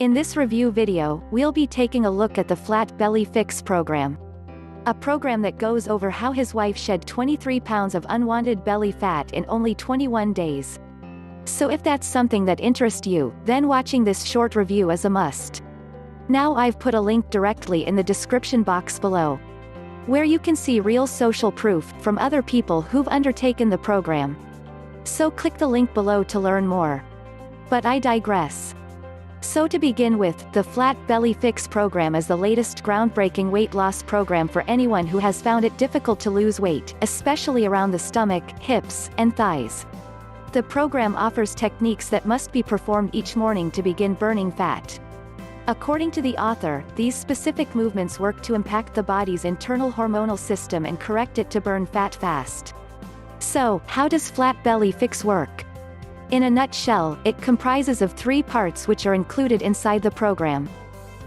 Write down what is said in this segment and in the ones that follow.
In this review video, we'll be taking a look at the Flat Belly Fix program. A program that goes over how his wife shed 23 pounds of unwanted belly fat in only 21 days. So if that's something that interests you, then watching this short review is a must. Now I've put a link directly in the description box below, where you can see real social proof from other people who've undertaken the program. So click the link below to learn more. But I digress. So to begin with, the Flat Belly Fix program is the latest groundbreaking weight loss program for anyone who has found it difficult to lose weight, especially around the stomach, hips, and thighs. The program offers techniques that must be performed each morning to begin burning fat. According to the author, these specific movements work to impact the body's internal hormonal system and correct it to burn fat fast. So, how does Flat Belly Fix work? In a nutshell, it comprises of 3 parts which are included inside the program: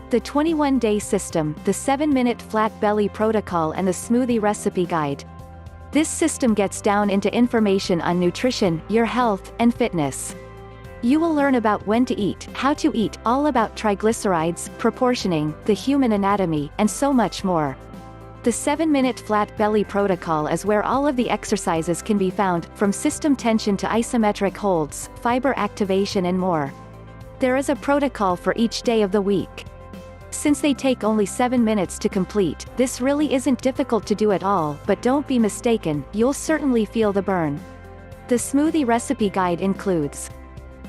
the 21-day system, the 7-minute flat belly protocol, and the smoothie recipe guide. This system gets down into information on nutrition, your health, and fitness. You will learn about when to eat, how to eat, all about triglycerides, proportioning, the human anatomy, and so much more. The 7-minute flat belly protocol is where all of the exercises can be found, from system tension to isometric holds, fiber activation and more. There is a protocol for each day of the week. Since they take only 7 minutes to complete, this really isn't difficult to do at all, but don't be mistaken, you'll certainly feel the burn. The smoothie recipe guide includes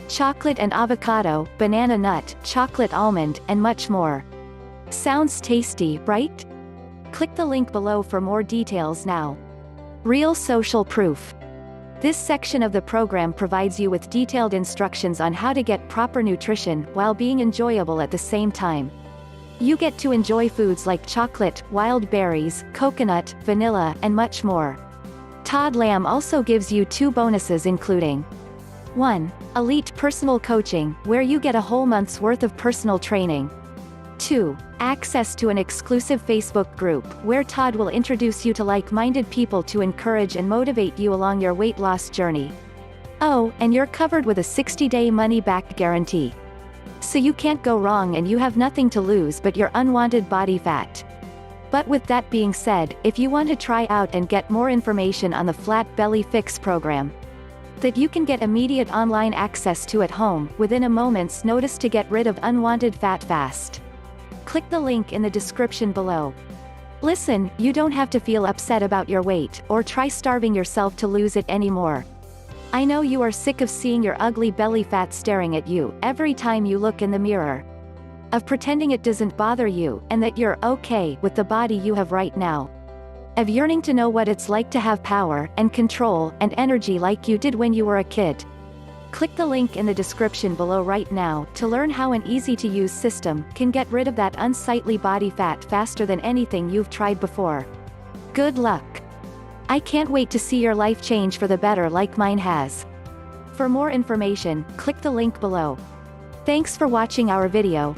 chocolate and avocado, banana nut, chocolate almond, and much more. Sounds tasty, right? Click the link below for more details now. Real social proof. This section of the program provides you with detailed instructions on how to get proper nutrition while being enjoyable at the same time. You get to enjoy foods like chocolate, wild berries, coconut, vanilla, and much more. Todd Lamb also gives you 2 bonuses including 1. Elite personal coaching, where you get a whole month's worth of personal training. 2. Access to an exclusive Facebook group, where Todd will introduce you to like-minded people to encourage and motivate you along your weight loss journey. Oh, and you're covered with a 60-day money-back guarantee. So you can't go wrong and you have nothing to lose but your unwanted body fat. But with that being said, if you want to try out and get more information on the Flat Belly Fix program, that you can get immediate online access to at home, within a moment's notice to get rid of unwanted fat fast, click the link in the description below. Listen, you don't have to feel upset about your weight, or try starving yourself to lose it anymore. I know you are sick of seeing your ugly belly fat staring at you every time you look in the mirror. Of pretending it doesn't bother you, and that you're okay with the body you have right now. Of yearning to know what it's like to have power, and control, and energy like you did when you were a kid. Click the link in the description below right now to learn how an easy-to-use system can get rid of that unsightly body fat faster than anything you've tried before. Good luck! I can't wait to see your life change for the better like mine has. For more information, click the link below. Thanks for watching our video.